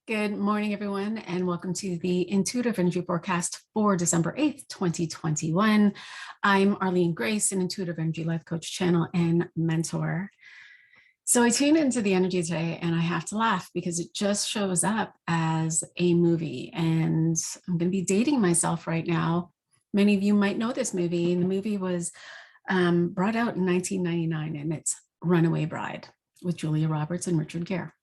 Good morning, everyone, and welcome to the Intuitive Energy Forecast for December 8th, 2021. I'm Arlene Grace, an Intuitive Energy Life Coach channel and mentor. So I tuned into the energy today and I have to laugh because it just shows up as a movie. And I'm going to be dating myself right now. Many of you might know this movie. And the movie was brought out in 1999, and it's Runaway Bride with Julia Roberts and Richard Gere.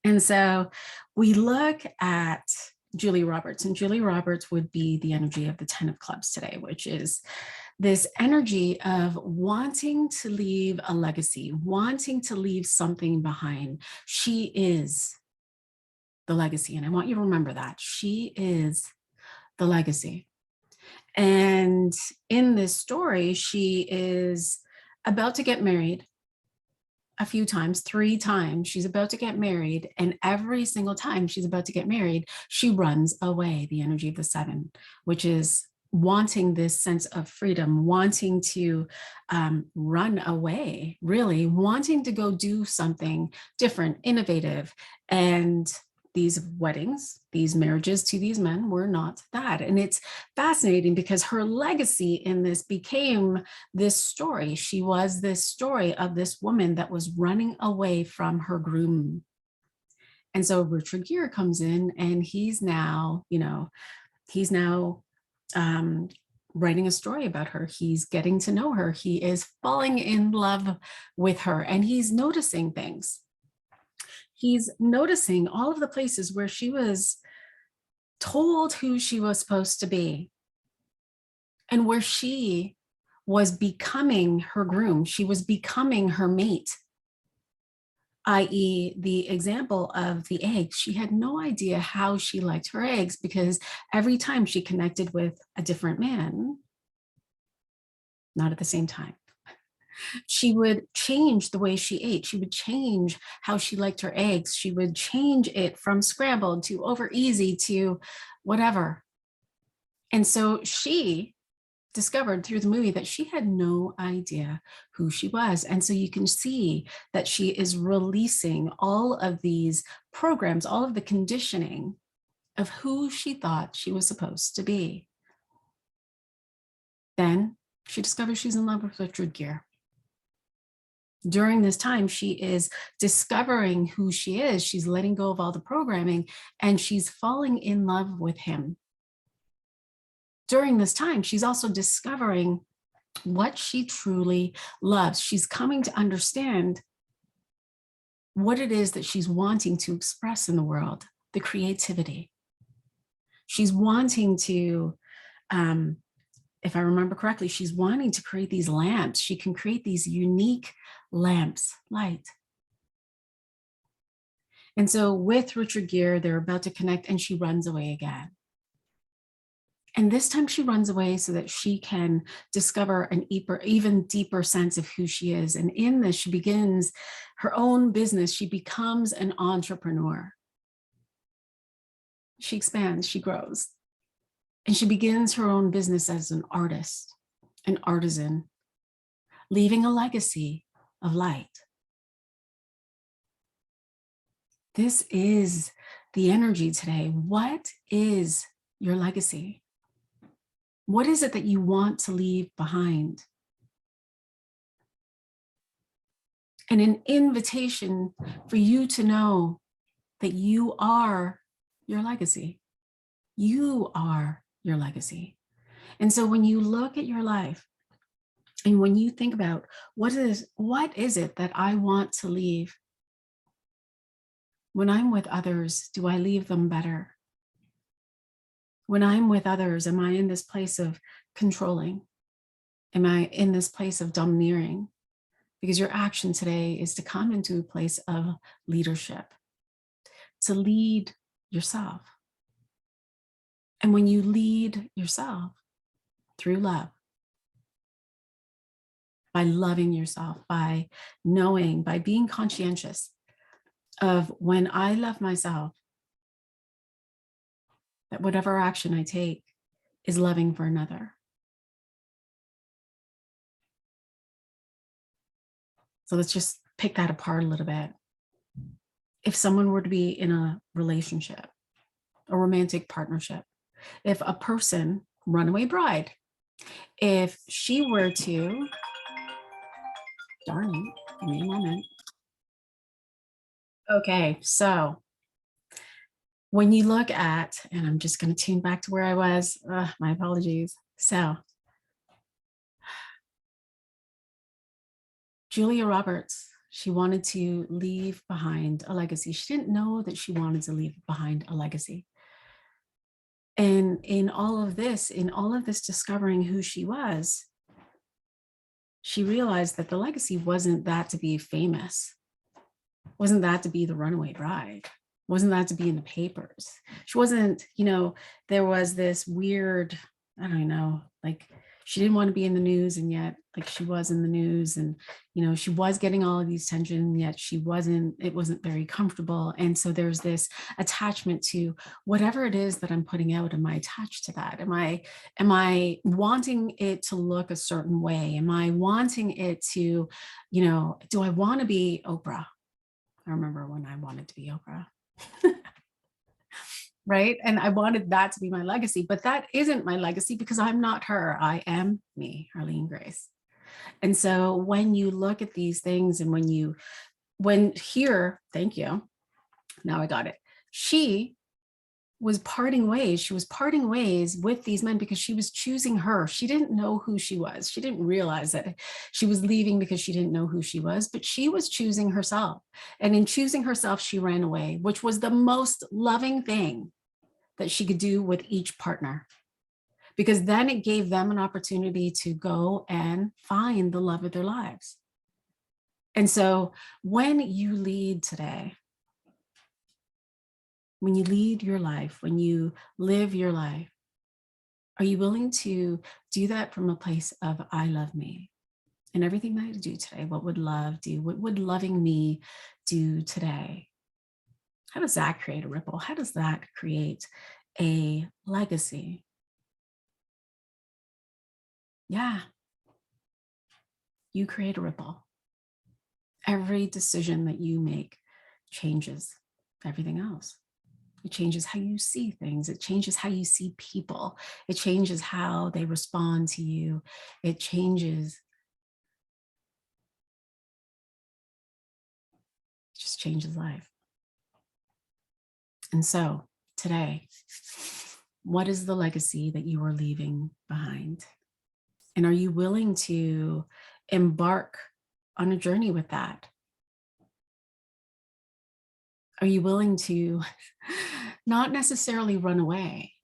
And so we look at Julia Roberts, and Julia Roberts would be the energy of the 10 of clubs today, which is this energy of wanting to leave a legacy, wanting to leave something behind. She is the legacy. And I want you to remember that she is the legacy. And in this story, she is about to get married a few times, 3 times. She's about to get married, and every single time she's about to get married, she runs away. The energy of the 7, which is wanting this sense of freedom, wanting to run away, really wanting to go do something different, innovative. And these weddings, these marriages to these men were not that. And it's fascinating because her legacy in this became this story. She was this story of this woman that was running away from her groom. And so Richard Gere comes in, and he's now, writing a story about her. He's getting to know her. He is falling in love with her, and he's noticing things. He's noticing all of the places where she was told who she was supposed to be and where she was becoming her groom. She was becoming her mate, i.e. the example of the eggs. She had no idea how she liked her eggs because every time she connected with a different man, not at the same time, she would change the way she ate. She would change how she liked her eggs. She would change it from scrambled to over easy to whatever. And so she discovered through the movie that she had no idea who she was. And so you can see that she is releasing all of these programs, all of the conditioning of who she thought she was supposed to be. Then she discovers she's in love with Richard Gere. During this time, she is discovering who she is. She's letting go of all the programming, and she's falling in love with him. During this time, she's also discovering what she truly loves. She's coming to understand what it is that she's wanting to express in the world, the creativity. She's wanting to, if I remember correctly, she's wanting to create these lamps. She can create these unique lamps, light. And so with Richard Gere, they're about to connect, and she runs away again. And this time she runs away so that she can discover an even deeper sense of who she is. And in this, she begins her own business. She becomes an entrepreneur. She expands, she grows. And she begins her own business as an artist, an artisan, leaving a legacy of light. This is the energy today. What is your legacy? What is it that you want to leave behind? And an invitation for you to know that you are your legacy. You are your legacy. And so when you look at your life and when you think about what is it that I want to leave? When I'm with others, do I leave them better? When I'm with others, am I in this place of controlling? Am I in this place of domineering? Because your action today is to come into a place of leadership, to lead yourself. And when you lead yourself through love, by loving yourself, by knowing, by being conscientious of when I love myself, that whatever action I take is loving for another. So let's just pick that apart a little bit. if someone were to be in a relationship, a romantic partnership, if a person, runaway bride, if she were to, darn it, give me a moment. Okay, so when you look at, and I'm just going to tune back to where I was, my apologies. So Julia Roberts, she wanted to leave behind a legacy. She didn't know that she wanted to leave behind a legacy. And in all of this discovering who she was, she realized that the legacy wasn't that to be famous, wasn't that to be the runaway bride, wasn't that to be in the papers. She wasn't, there was this weird, I don't know, like she didn't want to be in the news, and yet like she was in the news, and she was getting all of these tension, and yet it wasn't very comfortable. And so there's this attachment to whatever it is that I'm putting out. Am I attached to that? Am I wanting it to look a certain way? Am I wanting it to, do I want to be Oprah? I remember when I wanted to be Oprah. Right. And I wanted that to be my legacy, but that isn't my legacy because I'm not her. I am me, Arlene Grace. And so when you look at these things, and thank you. Now I got it. She was parting ways. She was parting ways with these men because she was choosing her. She didn't know who she was. She didn't realize that she was leaving because she didn't know who she was, but she was choosing herself. And in choosing herself, she ran away, which was the most loving thing that she could do with each partner, because then it gave them an opportunity to go and find the love of their lives. And so when you lead today, when you lead your life, when you live your life, are you willing to do that from a place of I love me? And everything that I do today, what would love do? What would loving me do today? How does that create a ripple? How does that create a legacy? Yeah, you create a ripple. Every decision that you make changes everything else. It changes how you see things. It changes how you see people. It changes how they respond to you. It just changes life. And so today, what is the legacy that you are leaving behind? And are you willing to embark on a journey with that? Are you willing to not necessarily run away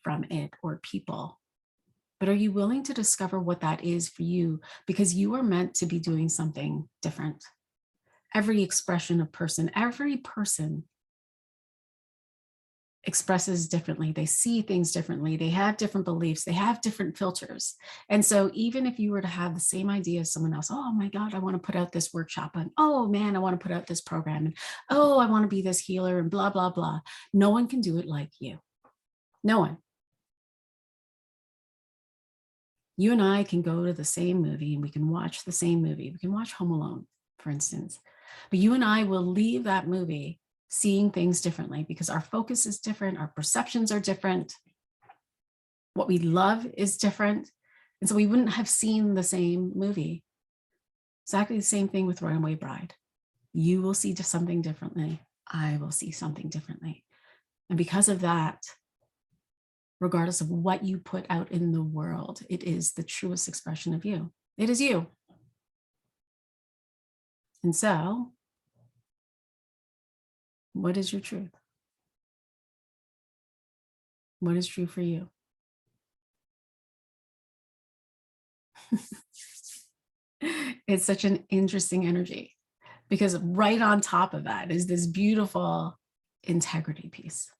from it or people, but are you willing to discover what that is for you? Because you are meant to be doing something different. Every every person expresses differently. They see things differently. They have different beliefs. They have different filters. And so even if you were to have the same idea as someone else, oh my God, I want to put out this workshop, and oh man, I want to put out this program, and oh, I want to be this healer, and blah, blah, blah. No one can do it like you. No one. You and I can go to the same movie and we can watch the same movie. We can watch Home Alone, for instance, but you and I will leave that movie seeing things differently because our focus is different. Our perceptions are different. What we love is different. And so we wouldn't have seen the same movie. Exactly the same thing with Runaway Bride. You will see something differently. I will see something differently. And because of that, regardless of what you put out in the world, it is the truest expression of you. It is you. And so, what is your truth? What is true for you? It's such an interesting energy because right on top of that is this beautiful integrity piece.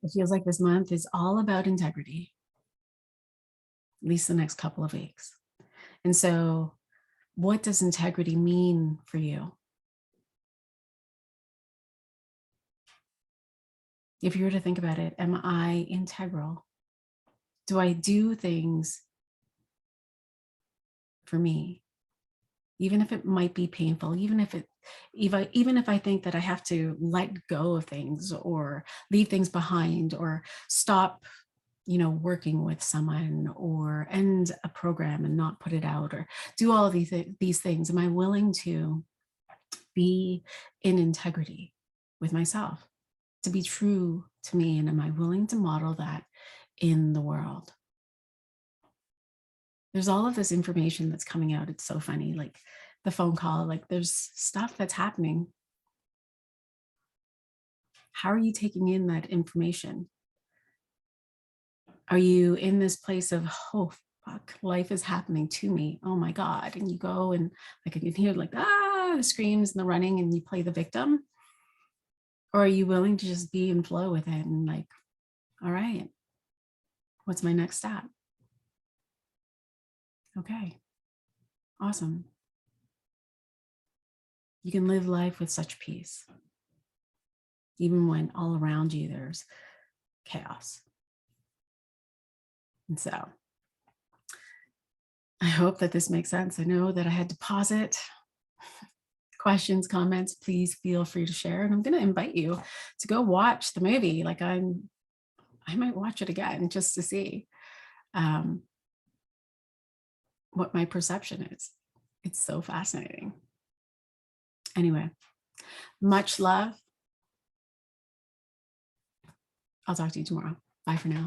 It feels like this month is all about integrity, at least the next couple of weeks. And so, what does integrity mean for you? If you were to think about it, am I integral? Do I do things for me? even if it might be painful, even if I think that I have to let go of things or leave things behind or stop, working with someone or end a program and not put it out or do all of these things. Am I willing to be in integrity with myself, to be true to me? And am I willing to model that in the world? There's all of this information that's coming out. It's so funny. Like the phone call, like there's stuff that's happening. How are you taking in that information? Are you in this place of, oh, fuck, life is happening to me. Oh my God. And you go and like, I can hear like, the screams and the running and you play the victim. Or are you willing to just be in flow with it and like, all right, what's my next step? Okay, awesome. You can live life with such peace, even when all around you there's chaos. And so I hope that this makes sense. I know that I had to pause it. Questions, comments, please feel free to share. And I'm going to invite you to go watch the movie. Like I might watch it again just to see what my perception is. It's so fascinating. Anyway, much love. I'll talk to you tomorrow. Bye for now.